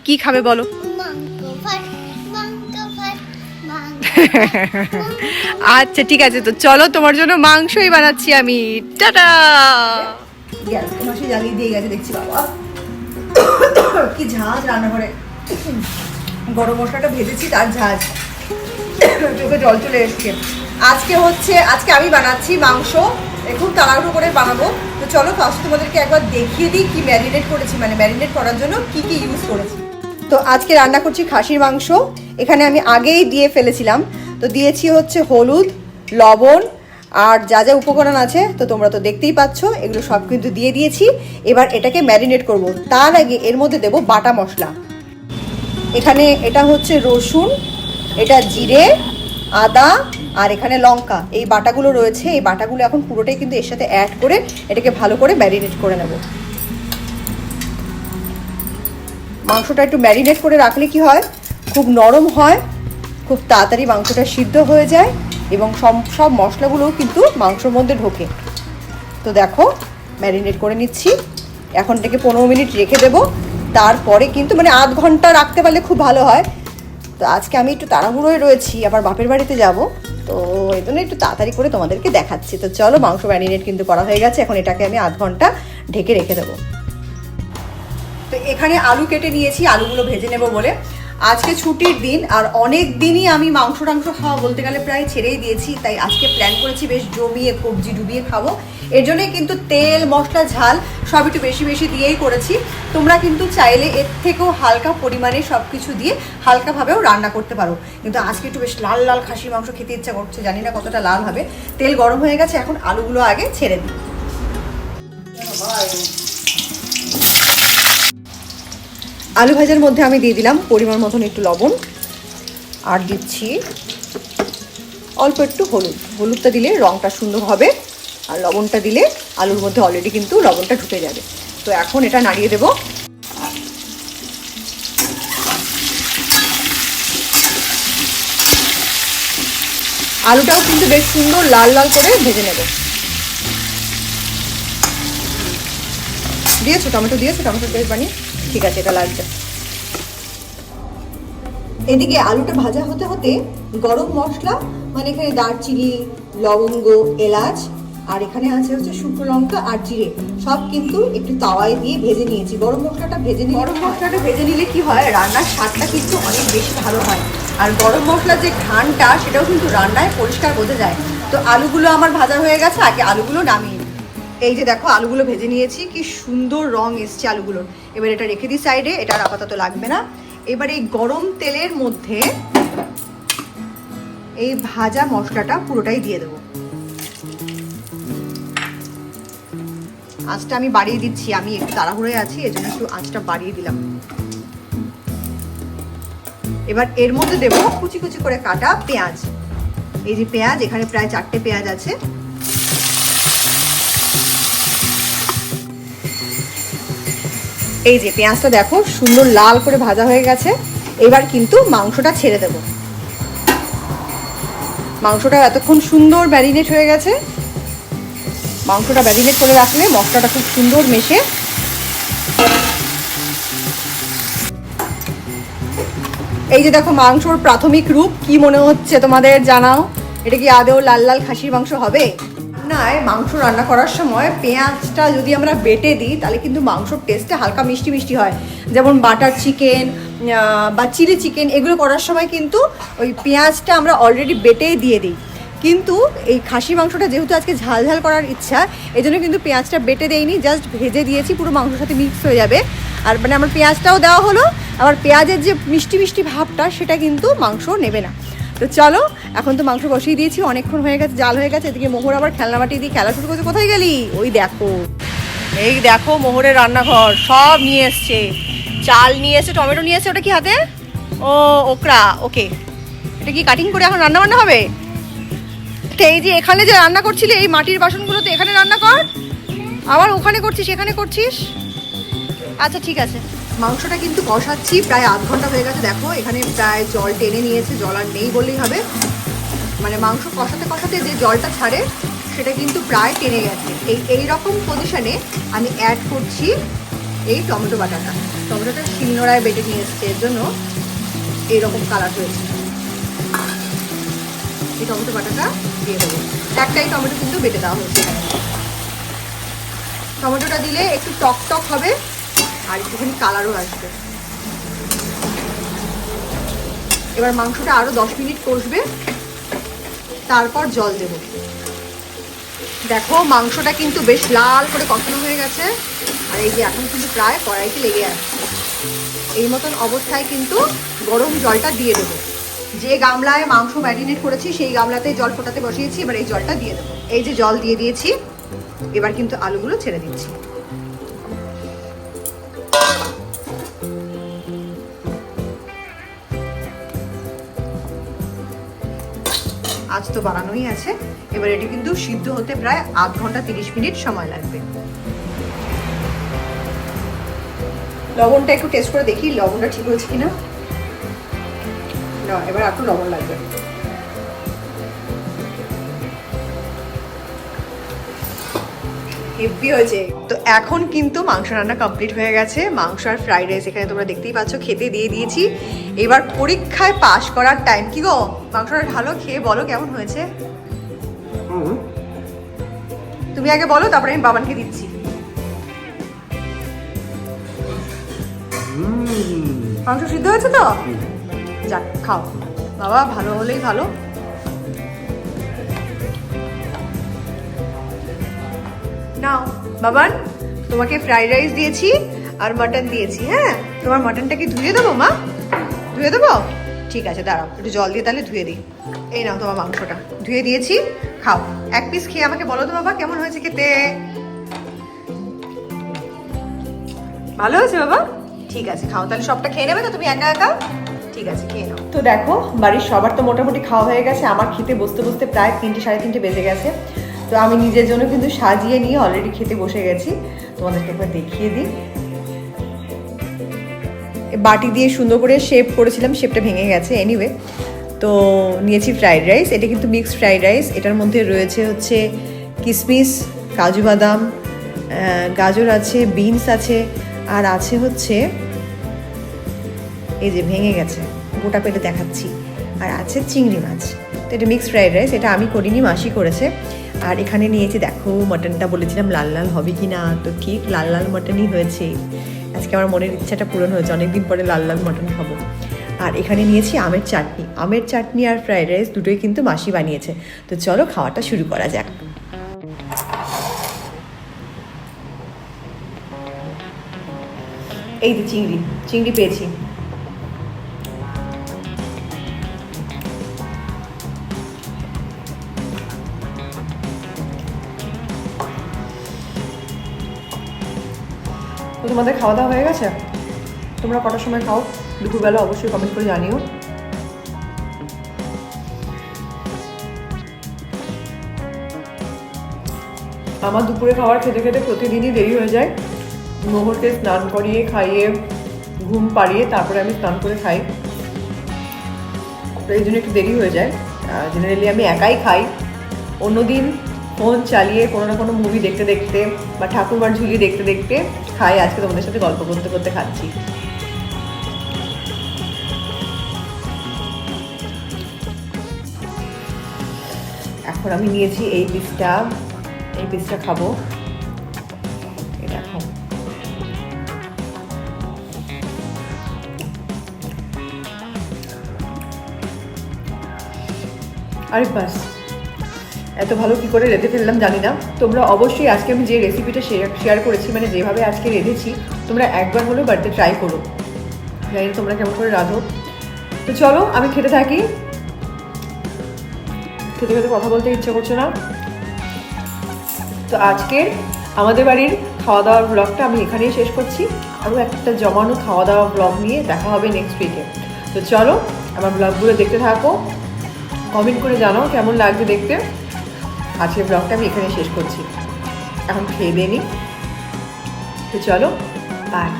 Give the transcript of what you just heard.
কি খাবে বলো? আচ্ছা ঠিক আছে, তো চলো তোমার জন্য মাংসই বানাচ্ছি আমি। টাটা। গ্যাস মাসে জ্বালিয়ে দিয়ে গেছে দেখছি, বাবা কি ঝাঁজ রান্নাঘরে। গরম মশলাটা ভেজেছি তার ঝাঁজ, চোখে জল চলে এসছে। আজকে আমি বানাচ্ছি মাংস, খুব তাড়াহুড়ো করে বানাবো। তো চলো ফার্স্ট তোমাদেরকে একবার দেখিয়ে দিই কি ম্যারিনেট করেছি, মানে ম্যারিনেট করার জন্য কি কি ইউজ করেছি। তো আজকে রান্না করছি খাসির মাংস। এখানে আমি আগেই দিয়ে ফেলেছিলাম, তো দিয়েছি হচ্ছে হলুদ, লবণ আর যা যা উপকরণ আছে তো তোমরা তো দেখতেই পাচ্ছ, এগুলো সব কিন্তু দিয়ে দিয়েছি। এবার এটাকে ম্যারিনেট করব। তার আগে এর মধ্যে দেব বাটা মশলা। এখানে এটা হচ্ছে রসুন, এটা জিরে, আদা আর এখানে লঙ্কা, এই বাটাগুলো রয়েছে। এই বাটাগুলো এখন পুরোটাই কিন্তু এর সাথে অ্যাড করে এটাকে ভালো করে ম্যারিনেট করে নেব। মাংসটা একটু ম্যারিনেট করে রাখলে কি হয়, খুব নরম হয়, খুব তাড়াতাড়ি মাংসটা সিদ্ধ হয়ে যায় এবং সব মশলাগুলোও কিন্তু মাংসর মধ্যে ঢোকে। তো দেখো ম্যারিনেট করে নিচ্ছি। এখন থেকে 15 মিনিট রেখে দেবো। তারপরে কিন্তু মানে আধ ঘন্টা রাখতে পারলে খুব ভালো হয়। তো আজকে আমি একটু তাড়াহুড়োয় রয়েছি, আবার বাপের বাড়িতে যাব, তো এই জন্য একটু তাড়াতাড়ি করে তোমাদেরকে দেখাচ্ছি। তো চলো, মাংস ম্যারিনেট কিন্তু করা হয়ে গেছে। এখন এটাকে আমি আধ ঘন্টা ঢেকে রেখে দেবো। তো এখানে আলু কেটে নিয়েছি আলুগুলো ভেজে নেব বলে। আজকে ছুটির দিন, আর অনেক দিনই আমি মাংস খাওয়া বলতে গেলে প্রায় ছেড়েই দিয়েছি। তাই আজকে প্ল্যান করেছি বেশ জমিয়ে কবজি ডুবিয়ে খাবো। এর জন্যই কিন্তু তেল মশলা ঝাল সব একটু বেশি বেশি দিয়েই করেছি। তোমরা কিন্তু চাইলে এর থেকেও হালকা পরিমাণে সব কিছু দিয়ে হালকাভাবেও রান্না করতে পারো। কিন্তু আজকে একটু বেশ লাল লাল খাসির মাংস খেতে ইচ্ছা করছে, জানি না কতটা লাল হবে। তেল গরম হয়ে গেছে, এখন আলুগুলো আগে ছেড়ে দিই। আলু ভাজার মধ্যে আমি দিয়ে দিলাম পরিমাণ মতন একটু লবণ, আর দিচ্ছি অল্প একটু হলুদ। হলুদটা দিলে রঙটা সুন্দর হবে, আর লবণটা দিলে আলুর মধ্যে অলরেডি কিন্তু লবণটা ঢুকে যাবে। তো এখন এটা নাড়িয়ে দেব। আলুটাও কিন্তু বেশ সুন্দর লাল লাল করে ভেজে নেব। দিয়েছো টমেটো, দিয়েছো টমেটো পেস্ট বানিয়ে? ঠিক আছে, এটা লাগবে। এদিকে আলুটা ভাজা হতে হতে গরম মশলা, মানে এখানে দারচিনি, লবঙ্গ, এলাচ আর এখানে আছে হচ্ছে শুকনো লঙ্কা আর জিরে, সব কিন্তু একটু তাওয়ায় দিয়ে ভেজে নিয়েছি। গরম মশলাটা ভেজে নিলে কি হয়, রান্নার স্বাদটা কিন্তু অনেক বেশি ভালো হয়। আর গরম মশলার যে ঘ্রাণটা সেটাও কিন্তু রান্নায় পরিষ্কার বোঝা যায়। তো আলুগুলো আমার ভাজা হয়ে গেছে, আগে আলুগুলো নামিয়ে নিই। এই যে দেখো আলুগুলো ভেজে নিয়েছি, কি সুন্দর রং এসছে আলুগুলোর। এবার এটা রেখে দিই সাইডে, এটা আর আপাতত লাগবে না। এবার এই গরম তেলের মধ্যে এই ভাজা মশলাটা পুরোটাই দিয়ে দেবো। আঁচটা আমি বাড়িয়ে দিচ্ছি, আমি একটু তাড়াহুড়োয় আছি, এজন্য একটু আঁচটা বাড়িয়ে দিলাম। এবার এর মধ্যে দেবো কুচি কুচি করে কাটা পেঁয়াজ। এই যে পেঁয়াজ, এখানে প্রায় 4টে পেঁয়াজ আছে। এই যে পেঁয়াজটা দেখো সুন্দর লাল করে ভাজা হয়ে গেছে। এবার কিন্তু মাংসটা ছেড়ে দেব। মাংসটা এতক্ষণ সুন্দর ম্যারিনেট হয়ে গেছে। মাংসটা ম্যারিনেট করে রাখলে মশলাটা খুব সুন্দর মেশে। এই যে দেখো মাংসর প্রাথমিক রূপ, কি মনে হচ্ছে তোমাদের জানাও। এটা কি আদৌ লাল লাল খাসির মাংস হবে? না, মাংস রান্না করার সময় পেঁয়াজটা যদি আমরা বেটে দিই তাহলে কিন্তু মাংসর টেস্টটা হালকা মিষ্টি মিষ্টি হয়। যেমন বাটার চিকেন বা চিলি চিকেন এগুলো করার সময় কিন্তু ওই পেঁয়াজটা আমরা অলরেডি বেটেই দিয়ে দিই। কিন্তু এই খাসি মাংসটা যেহেতু আজকে ঝাল ঝাল করার ইচ্ছা, এই জন্য কিন্তু পেঁয়াজটা বেটে দেইনি, জাস্ট ভেজে দিয়েছি, পুরো মাংসের সাথে মিক্স হয়ে যাবে। আর মানে আমার পেঁয়াজটাও দেওয়া হলো, আবার পেঁয়াজের যে মিষ্টি মিষ্টি ভাবটা সেটা কিন্তু মাংস নেবে না। তো চলো, এখন তো মাংস বসিয়ে দিয়েছি, অনেকক্ষণ হয়ে গেছে, জাল হয়ে গেছে। এদিকে মোহর আবার খেলনা বাটি দিয়ে খেলা শুরু করছে। কোথায় গেলি? ওই দেখো, এই দেখো মোহরের রান্নাঘর সব নিয়ে এসছে। চাল নিয়ে এসছে, টমেটো নিয়ে এসছে। ওটা কি হাতে? ও ওকরা, ওকে। এটা কি কাটিং করে এখন রান্না বান্না হবে? এই যে এখানে যে রান্না করছিলি এই মাটির বাসনগুলোতে, এখানে রান্না কর। আবার ওখানে করছিস, এখানে করছিস? আচ্ছা ঠিক আছে। মাংসটা কিন্তু কষাচ্ছি, প্রায় আধ ঘন্টা হয়ে গেছে। দেখো এখানে প্রায় জল টেনে নিয়েছে, জল আর নেই বললেই হবে। মানে মাংস কষাতে কষাতে যে জলটা ছাড়ে সেটা কিন্তু প্রায় টেনে গেছে। এই রকম পজিশনে আমি অ্যাড করছি এই টমেটো বাটাটা, টমেটোটা শিলনোড়ায় বেটে নিয়ে এসছে, এর জন্য এইরকম কালার হয়েছে। এই টমেটো বাটাটা দিয়ে দেবো, একটাই টমেটো কিন্তু বেটে দেওয়া হয়েছে। টমেটোটা দিলে একটু টক টক হবে আর একটুখানি কালারও আসবে। এবার মাংসটা আরো 10 মিনিট কষবে, তারপর জল দেব। দেখো মাংসটা কিন্তু বেশ লাল করে কষানো হয়ে গেছে, আর এই যে এখন কিন্তু প্রায় কড়াইতে লেগে আসছে। এই মতন অবস্থায় কিন্তু গরম জলটা দিয়ে দেবো। যে গামলায় মাংস ম্যারিনেট করেছি সেই গামলাতে জল ফোটাতে বসিয়েছি, এবার এই জলটা দিয়ে দেবো। এই যে জল দিয়ে দিয়েছি, এবার কিন্তু আলুগুলো ছেড়ে দিচ্ছি। আজ তো বানানোই আছে, এবার এটি কিন্তু সিদ্ধ হতে প্রায় আধ ঘন্টা 30 মিনিট সময় লাগবে। লবণটা একটু টেস্ট করে দেখি লবণটা ঠিক হয়েছে কিনা। না, এবার একটু লবণ লাগবে। হেভি হয়েছে। তো এখন কিন্তু মাংস রান্না কমপ্লিট হয়ে গেছে। মাংস আর ফ্রাইড রাইস এখানে তোমরা দেখতেই পাচ্ছ, খেতে দিয়ে দিয়েছি। এবার পরীক্ষায় পাশ করার টাইম। কি গো, মাংসটা ঢালো, খেয়ে বলো কেমন হয়েছে। তুমি আগে বলো, তারপরে আমি বাবানকে দিচ্ছি। মাংস সিদ্ধ হয়েছে তো? যাক, খাও বাবা, ভালো হলেই ভালো। নাও বাবান, তোমাকে ফ্রাইড রাইস দিয়েছি আর মাটন দিয়েছি। হ্যাঁ, তোমার মাটনটা কি ধুয়ে দেবো মা? ধুয়ে দেবো? ঠিক আছে, দাঁড়াও একটু জল দিয়ে তাহলে ধুয়ে দিই। এই নাও তোমার মাংসটা ধুয়ে দিয়েছি, খাও। এক পিস খেয়ে আমাকে বলো তো বাবা কেমন হয়েছে খেতে। ভালো হয়েছে বাবা? ঠিক আছে, খাও তাহলে। সবটা খেয়ে নেবে তো তুমি একা একা? ঠিক আছে, খেয়ে নাও। তো দেখো বাড়ির সবার তো মোটামুটি খাওয়া হয়ে গেছে। আমার খেতে বসতে বসতে প্রায় 3টে সাড়ে 3টে বেজে গেছে। তো আমি নিজের জন্য কিন্তু সাজিয়ে নিয়ে অলরেডি খেতে বসে গেছি। তোমাদেরকে একবার দেখিয়ে দিই। বাটি দিয়ে সুন্দর করে শেপ করেছিলাম, শেপটা ভেঙে গেছে। এনিওয়ে, তো নিয়েছি ফ্রাইড রাইস। এটা কিন্তু মিক্সড ফ্রাইড রাইস। এটার মধ্যে রয়েছে হচ্ছে কিশমিশ, কাজু বাদাম, গাজর আছে, বিনস আছে, আর আছে হচ্ছে এই যে ভেঙে গেছে, গোটা পেটে দেখাচ্ছি, আর আছে চিংড়ি মাছ। তো এটা মিক্সড ফ্রাইড রাইস। এটা আমি করিনি, মাসি করেছে। আর এখানে নিয়েছি, দেখো মাটনটা বলেছিলাম লাল লাল হবে কি না, তো ঠিক লাল লাল মাটনই হয়েছে। আজকে আমার মনের ইচ্ছাটা পূরণ হয়েছে, অনেকদিন পরে লাল লাল মাটন খাবো। আর এখানে নিয়েছি আমের চাটনি। আমের চাটনি আর ফ্রাইড রাইস দুটোই কিন্তু মাসি বানিয়েছে। তো চলো খাওয়াটা শুরু করা যাক। এই যে চিংড়ি পেয়েছি। তো তোমাদের খাওয়া দাওয়া হয়ে গেছে? তোমরা কটার সময় খাও দুপুরবেলা অবশ্যই কমেন্ট করে জানিও। আমার দুপুরে খাবার খেতে খেতে প্রতিদিনই দেরি হয়ে যায়। মোহরকে স্নান করিয়ে খাইয়ে ঘুম পাড়িয়ে তারপরে আমি স্নান করে খাই, তো এই জন্য একটু দেরি হয়ে যায়। জেনারেলি আমি একাই খাই। অন্যদিন ফোন চালিয়ে কোনো না কোনো মুভি দেখতে দেখতে বা ঠাকুরমার ঝুলি দেখতে দেখতে খাই। আজকে তোমাদের সাথে গল্প করতে করতে খাচ্ছি। এখন আমি নিয়েছি এই পিসটা খাবো। এই দেখো, আরে বাস, এত ভালো কি করে রেঁধে ফেললাম জানি না। তোমরা অবশ্যই আজকে আমি যে রেসিপিটা শেয়ার করেছি, মানে যেভাবে আজকে রেঁধেছি, তোমরা একবার হলেও বাড়িতে ট্রাই করো। জানি না তোমরা কেমন করে রাঁধো। তো চলো আমি খেতে থাকি। খেতে খেতে কথা বলতে ইচ্ছে করছে না। তো আজকের আমাদের বাড়ির খাওয়া দাওয়ার ব্লগটা আমি এখানেই শেষ করছি। আরও একটা জমানো খাওয়া দাওয়া ব্লগ নিয়ে দেখা হবে নেক্সট উইকে। তো চলো আমার ব্লগগুলো দেখতে থাকো, কমেন্ট করে জানাও কেমন লাগছে দেখতে। আজকের ব্লগটা আমি এখানে শেষ করছি। এখন খেয়ে দিয়ে নিই। তো চলো, বাই।